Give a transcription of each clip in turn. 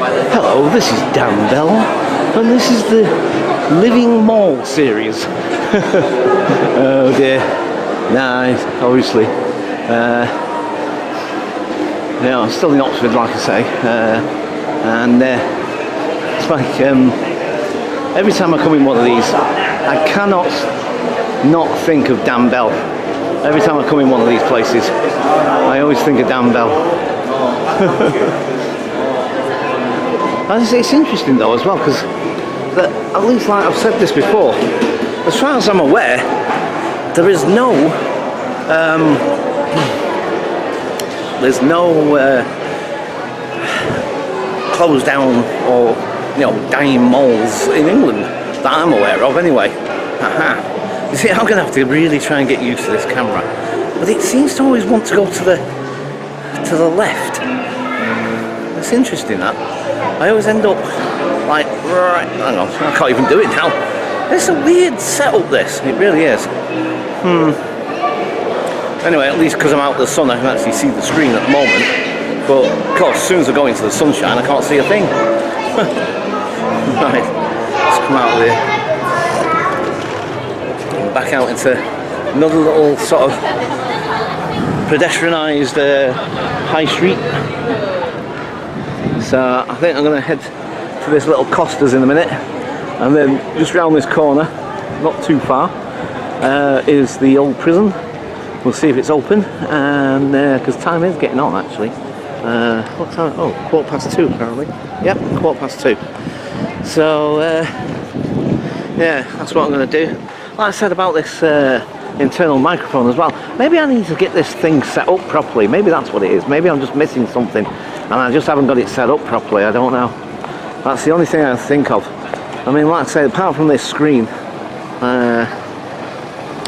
Hello, this is Dan Bell, and this is the Living Mall series. Oh dear. Nah, obviously. Yeah, I'm still in Oxford, like I say, and it's like every time I come in one of these, I cannot not think of Dan Bell. Every time I come in one of these places, I always think of Dan Bell. It's interesting though as well, because at least, like I've said this before, as far as I'm aware, there is no closed down or dying malls in England that I'm aware of anyway. Aha. You see, I'm going to have to really try and get used to this camera, but it seems to always want to go to the left. It's interesting that. I always end up like, right, hang on, I can't even do it now. It's a weird setup, this, it really is. Anyway, at least because I'm out in the sun, I can actually see the screen at the moment. But, of course, as soon as I go into the sunshine, I can't see a thing. Right, let's come out of here. And back out into another little sort of pedestrianised high street. So I think I'm going to head to this little Costa's in a minute, and then just round this corner, not too far, is the old prison. We'll see if it's open, and because time is getting on actually. What time? Oh, 2:15 apparently. Yep, 2:15. So yeah, that's what I'm going to do. Like I said about this internal microphone as well, maybe I need to get this thing set up properly. Maybe that's what it is. Maybe I'm just missing something and I just haven't got it set up properly. I don't know. That's the only thing I think of. I mean, like I say, apart from this screen, I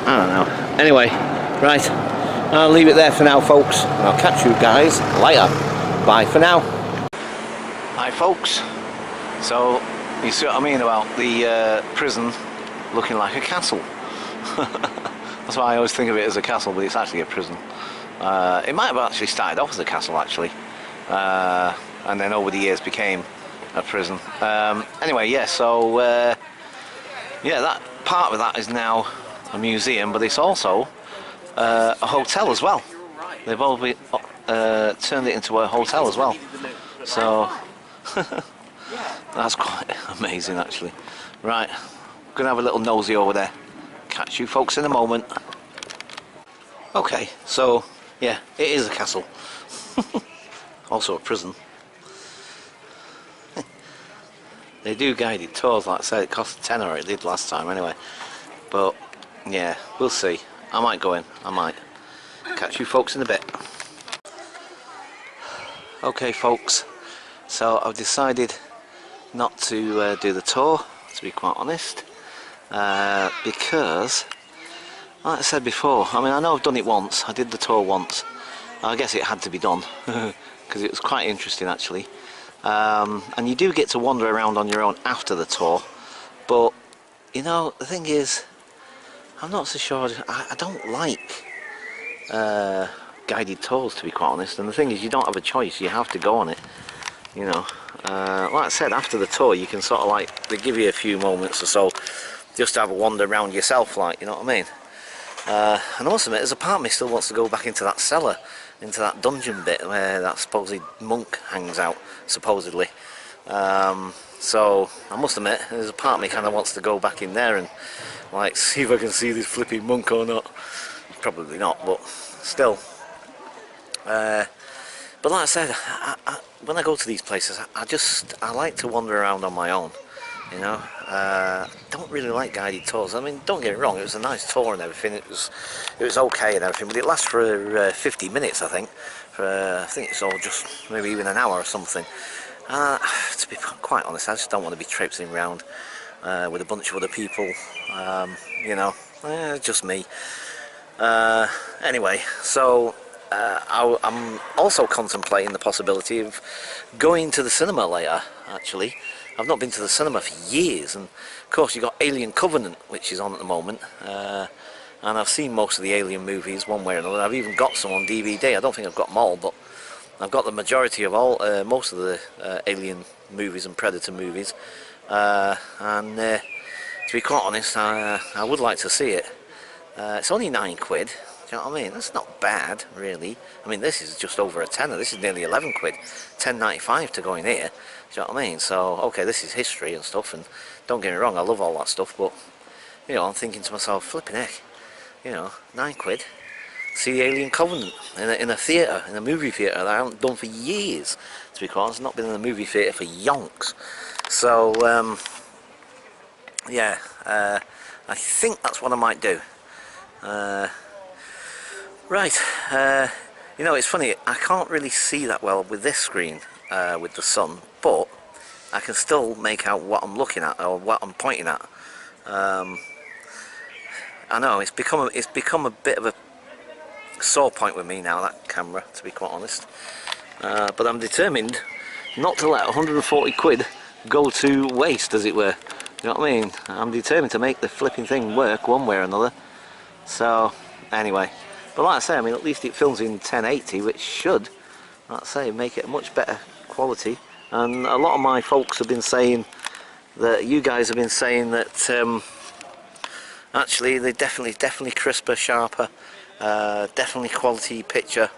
don't know. Anyway, right, I'll leave it there for now, folks, and I'll catch you guys later. Bye for now. Hi folks. So you see what I mean about the prison looking like a castle. That's why I always think of it as a castle, but it's actually a prison. It might have actually started off as a castle actually, and then over the years became a prison. Anyway, yeah, so yeah, that part of that is now a museum, but it's also a hotel as well. They've all been, turned it into a hotel as well. So that's quite amazing actually. Right, gonna have a little nosy over there. Catch you folks in a moment. Okay, so yeah, it is a castle. Also a prison. They do guided tours, like I said, it cost a tenner, or it did last time anyway. But yeah, we'll see. I might go in, I might. Catch you folks in a bit. Okay folks, so I've decided not to do the tour, to be quite honest, because, like I said before, I mean, I know I've done it once, I did the tour once. I guess it had to be done, because it was quite interesting actually. And you do get to wander around on your own after the tour, but you know, the thing is, I'm not so sure, I don't like guided tours, to be quite honest, and the thing is, you don't have a choice, you have to go on it, you know. Like I said, after the tour you can sort of like, they give you a few moments or so just to have a wander around yourself, like, you know what I mean. And also, there's a part of me still wants to go back into that cellar, into that dungeon bit where that supposed monk hangs out, supposedly. So I must admit, there's a part of me kind of wants to go back in there and like see if I can see this flipping monk or not. Probably not, but still. But like I said, when I go to these places, I like to wander around on my own, you know. Don't really like guided tours. I mean, don't get me wrong, it was a nice tour and everything. It was okay and everything, but it lasts for 50 minutes, I think. I think it's all just maybe even an hour or something. To be quite honest, I just don't want to be traipsing around with a bunch of other people. You know, just me. Anyway, so I'm also contemplating the possibility of going to the cinema later, actually. I've not been to the cinema for years, and of course you've got Alien Covenant, which is on at the moment, and I've seen most of the Alien movies one way or another. I've even got some on DVD. I don't think I've got them all, but I've got the majority of all, most of the Alien movies and Predator movies, and to be quite honest, I would like to see it. It's only £9. Do you know what I mean? That's not bad, really. I mean, this is just over a tenner. This is nearly £11. £10.95 to go in here. Do you know what I mean? So, okay, this is history and stuff, and don't get me wrong, I love all that stuff, but, you know, I'm thinking to myself, flipping heck, you know, £9. See Alien Covenant in a theatre, in a movie theatre that I haven't done for years, to be quite honest. I've not been in a movie theatre for yonks. So, yeah, I think that's what I might do. Right, you know, it's funny, I can't really see that well with this screen, with the sun, but I can still make out what I'm looking at, or what I'm pointing at. I know, it's become a bit of a sore point with me now, that camera, to be quite honest. But I'm determined not to let 140 quid go to waste, as it were. You know what I mean? I'm determined to make the flipping thing work one way or another. So, anyway. But like I say, I mean, at least it films in 1080, which should, like I say, make it a much better quality. And a lot of my folks have been saying that, you guys have been saying that, actually, they're definitely crisper, sharper, definitely quality picture.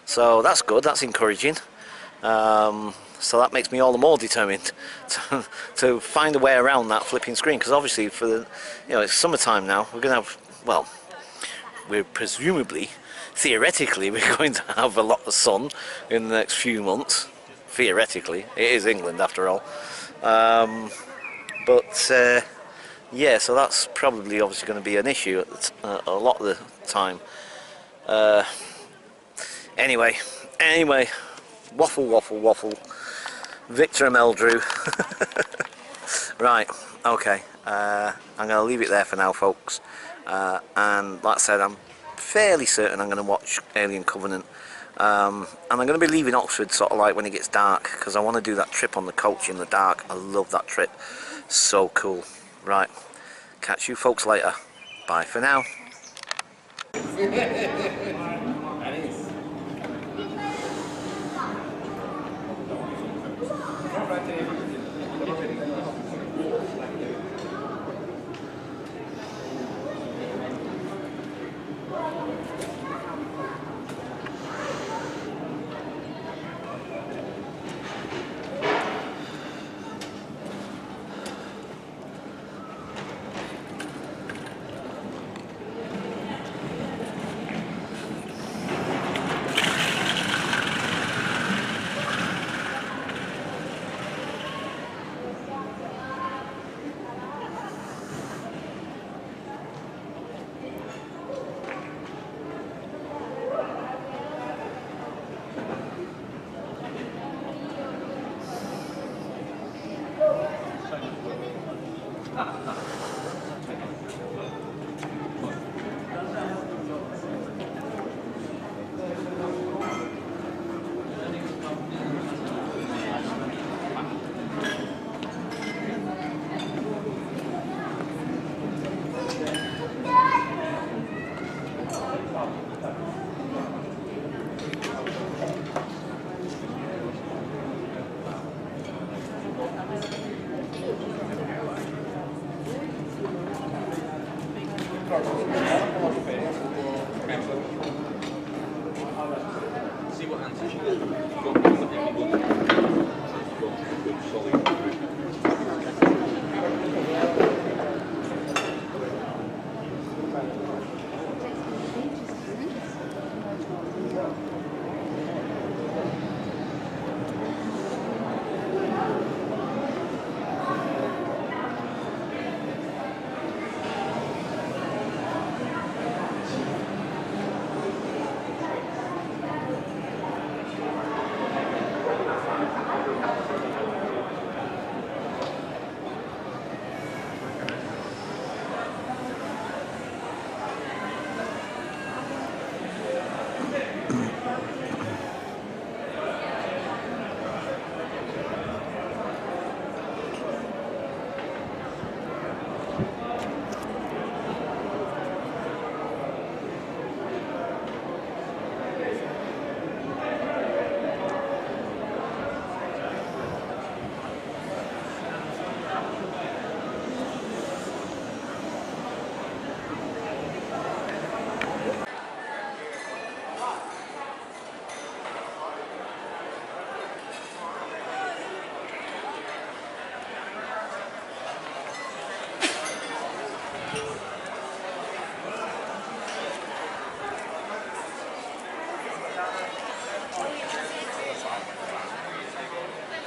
So that's good, that's encouraging. So that makes me all the more determined to find a way around that flipping screen, because obviously for the, you know, it's summertime now, we're going to have, well, we're presumably, theoretically, we're going to have a lot of sun in the next few months. Theoretically, it is England after all. But yeah, so that's probably obviously going to be an issue at a lot of the time. Anyway, waffle. Victor Meldrew. Right, okay. I'm going to leave it there for now, folks. And like I said, I'm fairly certain I'm going to watch Alien Covenant. And I'm going to be leaving Oxford sort of like when it gets dark, because I want to do that trip on the coach in the dark. I love that trip. So cool. Right, catch you folks later. Bye for now. See what answers you get. Go with everyone. Good solid group.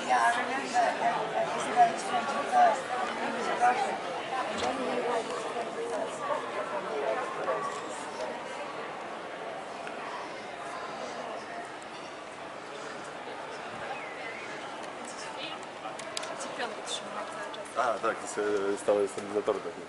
Yeah, I remember Isabella's 21st, he was a Russian. And when he was 21st, Ci piątki trzymał cały czas. A, tak, to jest stałe stabilizator taki.